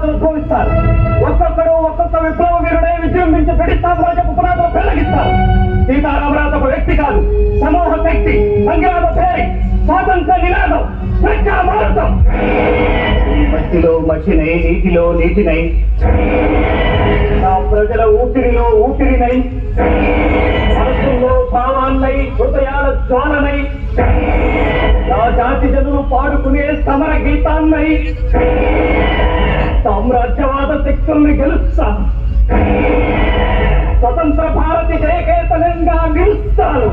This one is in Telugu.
పునాదులు ఉద్భవిస్తారు. ఒక్కొక్కడు ఒక్కొక్క విప్లవ వీరుడే విజృంభించి బ్రిటిష్ సామ్రాజ్యపు పునాదులు పెళ్లగిస్తారు. సీతారామరాజు ఒక వ్యక్తి కాదు, సమూహ శక్తి, సంగ్రామ పేరి, స్వాతంత్ర నినాదం, ప్రజా భారతం. మట్టిలో మట్టినై, నీటిలో నీటినై, నా ప్రజల ఊపిరిలో ఊపిరినై, మనసుల్లో భావాన్నై, హృదయాల జ్వాలనై, నా జాతి జనులు పాడుకునే సమర గీతాన్నై సామ్రాజ్యవాద శక్తుల్ని గెలుస్తాను. స్వతంత్ర భారతి జయకేతనంగా నిలుస్తాను.